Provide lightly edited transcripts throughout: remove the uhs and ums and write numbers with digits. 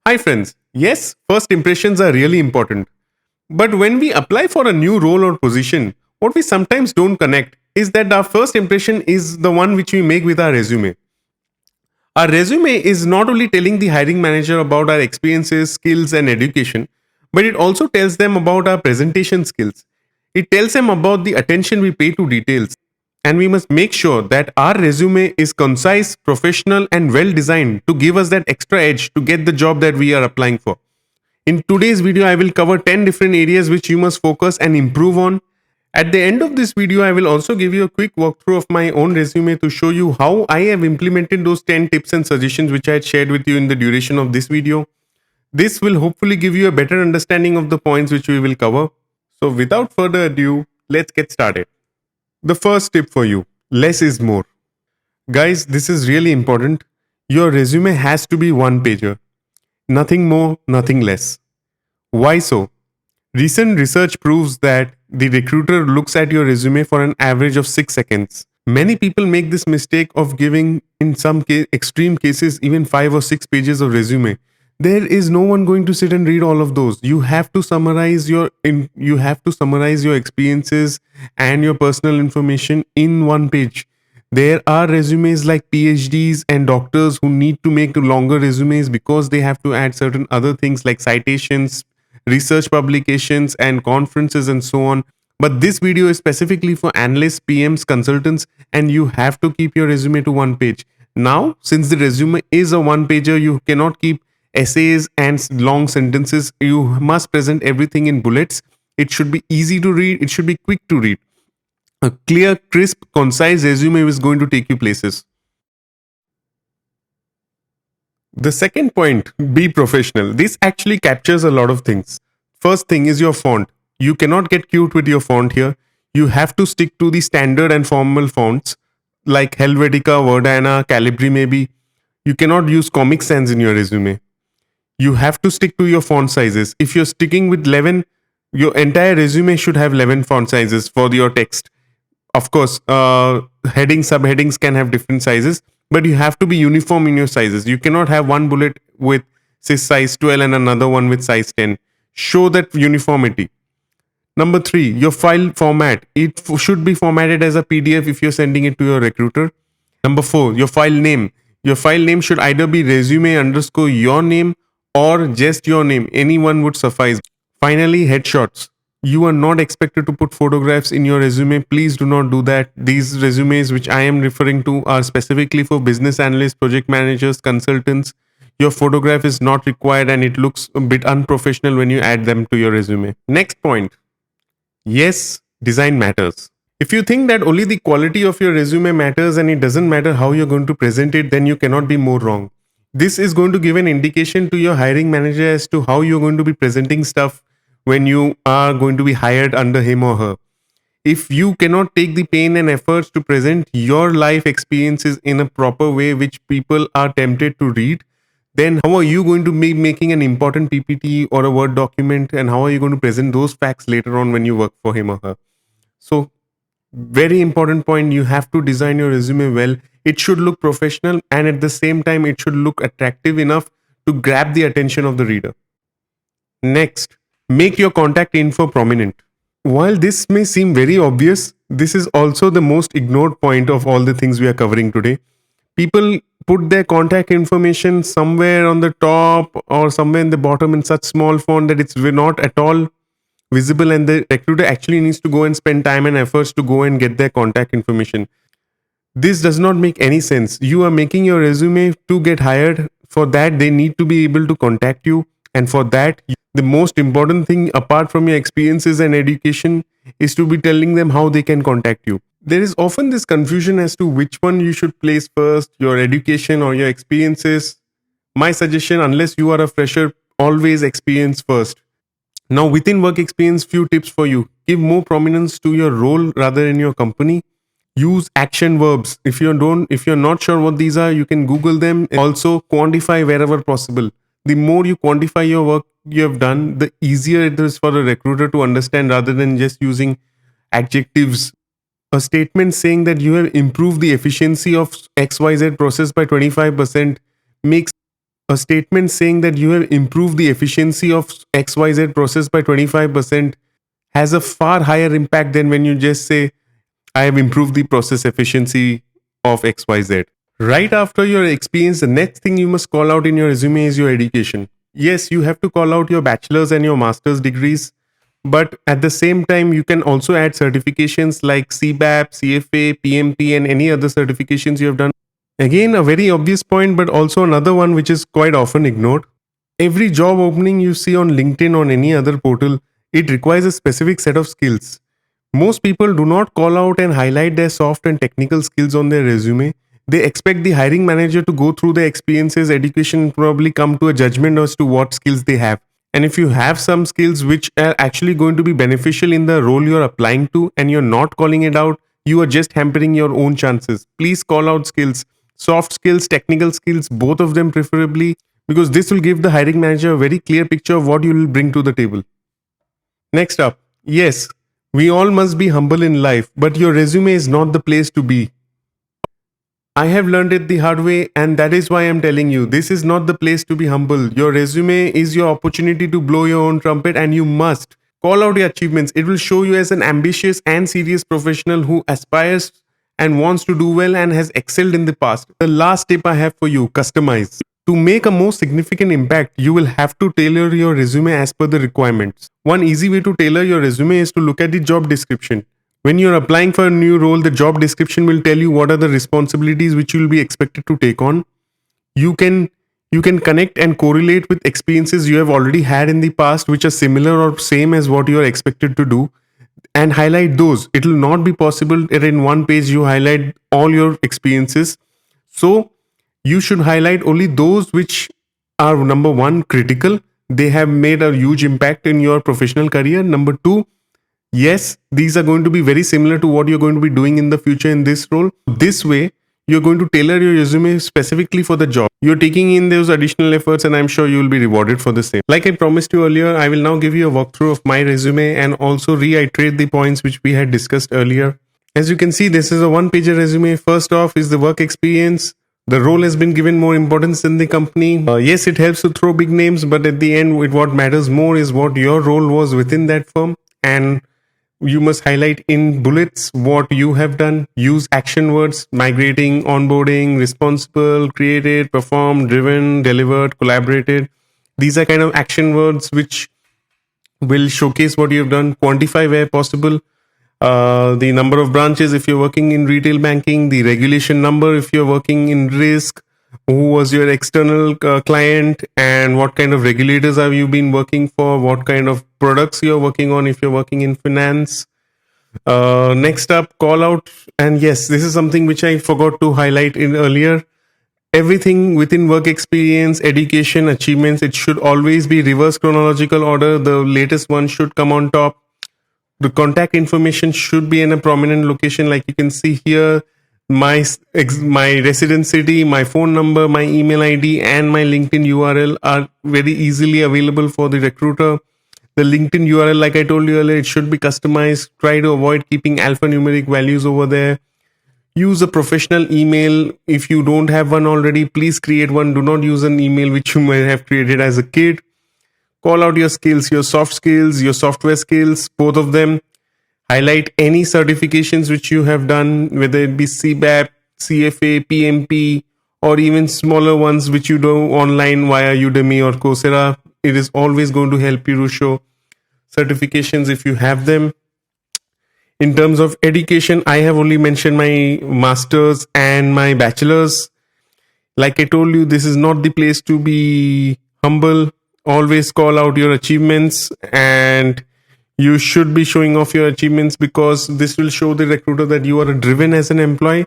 Hi friends. Yes, first impressions are really important. But when we apply for a new role or position, what we sometimes don't connect is that our first impression is the one which we make with our resume. Our resume is not only telling the hiring manager about our experiences, skills, and education, but it also tells them about our presentation skills. It tells them about the attention we pay to details. And we must make sure that our resume is concise, professional, and well designed to give us that extra edge to get the job that we are applying for. In today's video, I will cover 10 different areas which you must focus and improve on. At the end of this video, I will also give you a quick walkthrough of my own resume to show you how I have implemented those 10 tips and suggestions which I had shared with you in the duration of this video. This will hopefully give you a better understanding of the points which we will cover. So without further ado, let's get started. The first tip for you, less is more. Guys, this is really important. Your resume has to be one pager. Nothing more, nothing less. Why so? Recent research proves that the recruiter looks at your resume for an average of 6 seconds. Many people make this mistake of giving, in some extreme cases, even 5 or 6 pages of resume. There is no one going to sit and read all of those. You have to summarize your experiences and your personal information in one page. There are resumes like PhDs and doctors who need to make longer resumes because they have to add certain other things like citations, research publications, and conferences, and so on. But this video is specifically for analysts, PMs, consultants, and you have to keep your resume to one page. Now, since the resume is a one pager, you cannot keep essays and long sentences. You must present everything in bullets. It should be easy to read, it should be quick to read. A clear, crisp, concise resume is going to take you places. The second point, be professional. This actually captures a lot of things. First thing is your font. You cannot get cute with your font here. You have to stick to the standard and formal fonts like Helvetica, Verdana, Calibri maybe. You cannot use Comic Sans in your resume. You have to stick to your font sizes. If you're sticking with 11, your entire resume should have 11 font sizes for your text. Of course, headings, subheadings can have different sizes, but you have to be uniform in your sizes. You cannot have one bullet with say size 12 and another one with size 10. Show that uniformity. Number 3, your file format. It should be formatted as a PDF if you're sending it to your recruiter. Number 4, your file name. Your file name should either be resume underscore your name or just your name. Anyone would suffice. Finally, headshots. You are not expected to put photographs in your resume. Please do not do that. These resumes, which I am referring to, are specifically for business analysts, project managers, consultants. Your photograph is not required and it looks a bit unprofessional when you add them to your resume. Next point. Yes, design matters. If you think that only the quality of your resume matters and it doesn't matter how you're going to present it, then you cannot be more wrong. This is going to give an indication to your hiring manager as to how you're going to be presenting stuff when you are going to be hired under him or her. If you cannot take the pain and efforts to present your life experiences in a proper way which people are tempted to read, then how are you going to be making an important PPT or a Word document, and how are you going to present those facts later on when you work for him or her? So, very important point, you have to design your resume well. It should look professional and at the same time it should look attractive enough to grab the attention of the reader. Next, make your contact info prominent. While this may seem very obvious, this is also the most ignored point of all the things we are covering today. People put their contact information somewhere on the top or somewhere in the bottom in such small font that it's not at all visible, and the recruiter actually needs to go and spend time and efforts to go and get their contact information. This does not make any sense. You are making your resume to get hired. For that, they need to be able to contact you. And for that, the most important thing apart from your experiences and education is to be telling them how they can contact you. There is often this confusion as to which one you should place first, your education or your experiences. My suggestion, unless you are a fresher, always experience first. Now, within work experience, few tips for you. Give more prominence to your role rather in your company. Use action verbs. If you're not sure what these are, you can Google them. Also, quantify wherever possible. The more you quantify your work you have done, the easier it is for a recruiter to understand rather than just using adjectives. A statement saying that you have improved the efficiency of XYZ process by 25% makes A statement saying that you have improved the efficiency of XYZ process by 25% has a far higher impact than when you just say, I have improved the process efficiency of XYZ. Right after your experience, the next thing you must call out in your resume is your education. Yes, you have to call out your bachelor's and your master's degrees, but at the same time, you can also add certifications like CBAP, CFA, PMP, and any other certifications you have done. Again, a very obvious point, but also another one which is quite often ignored. Every job opening you see on LinkedIn or any other portal, it requires a specific set of skills. Most people do not call out and highlight their soft and technical skills on their resume. They expect the hiring manager to go through their experiences, education, and probably come to a judgment as to what skills they have. And if you have some skills which are actually going to be beneficial in the role you're applying to and you're not calling it out, you are just hampering your own chances. Please call out skills, soft skills, technical skills, both of them preferably, because this will give the hiring manager a very clear picture of what you will bring to the table. Next up, yes, we all must be humble in life, but your resume is not the place to be. I have learned it the hard way, and that is why I'm telling you this is not the place to be humble. Your resume is your opportunity to blow your own trumpet, and you must call out your achievements. It will show you as an ambitious and serious professional who aspires and wants to do well and has excelled in the past. The last tip I have for you, customize. To make a more significant impact, you will have to tailor your resume as per the requirements. One easy way to tailor your resume is to look at the job description. When you're applying for a new role, the job description will tell you what are the responsibilities which you will be expected to take on. You can connect and correlate with experiences you have already had in the past which are similar or same as what you are expected to do, and highlight those. It will not be possible that in one page you highlight all your experiences. So you should highlight only those which are, number one, critical. They have made a huge impact in your professional career. Number two, yes, these are going to be very similar to what you're going to be doing in the future in this role. This way, you're going to tailor your resume specifically for the job. You're taking in those additional efforts, and I'm sure you will be rewarded for the same. Like I promised you earlier, I will now give you a walkthrough of my resume and also reiterate the points which we had discussed earlier. As you can see, this is a one-pager resume. First off is the work experience. The role has been given more importance in the company. Yes, it helps to throw big names, but at the end, what matters more is what your role was within that firm. And you must highlight in bullets what you have done. Use action words: migrating, onboarding, responsible, created, performed, driven, delivered, collaborated. These are kind of action words which will showcase what you have done. Quantify where possible. The number of branches if you're working in retail banking, the regulation number if you're working in risk, who was your external client, and what kind of regulators have you been working for, what kind of products you're working on if you're working in finance. Next up, call out. And yes, this is something which I forgot to highlight in earlier. Everything within work experience, education, achievements, it should always be reverse chronological order. The latest one should come on top. The contact information should be in a prominent location, like you can see here. My residence city, my phone number, my email ID, and my LinkedIn URL are very easily available for the recruiter. The LinkedIn URL, like I told you earlier, it should be customized. Try to avoid keeping alphanumeric values over there. Use a professional email. If you don't have one already, please create one. Do not use an email which you might have created as a kid. Call out your skills, your soft skills, your software skills, both of them. Highlight any certifications which you have done, whether it be CBAP, CFA, PMP, or even smaller ones which you do online via Udemy or Coursera. It is always going to help you to show certifications if you have them. In terms of education, I have only mentioned my master's and my bachelor's. Like I told you, this is not the place to be humble. Always call out your achievements, and you should be showing off your achievements because this will show the recruiter that you are driven as an employee.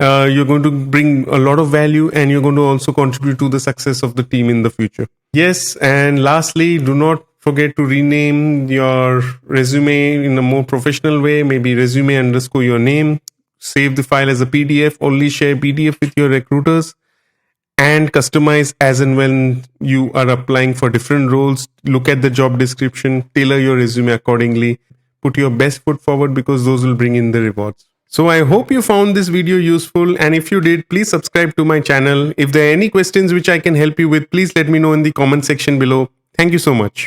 You're going to bring a lot of value, and you're going to also contribute to the success of the team in the future. Yes, and lastly, do not forget to rename your resume in a more professional way. Maybe resume underscore your name. Save the file as a PDF. Only share PDF with your recruiters. And customize as and when you are applying for different roles. Look at the job description, tailor your resume accordingly, put your best foot forward because those will bring in the rewards. So I hope you found this video useful, and if you did, please subscribe to my channel. If there are any questions which I can help you with, please let me know in the comment section below. Thank you so much.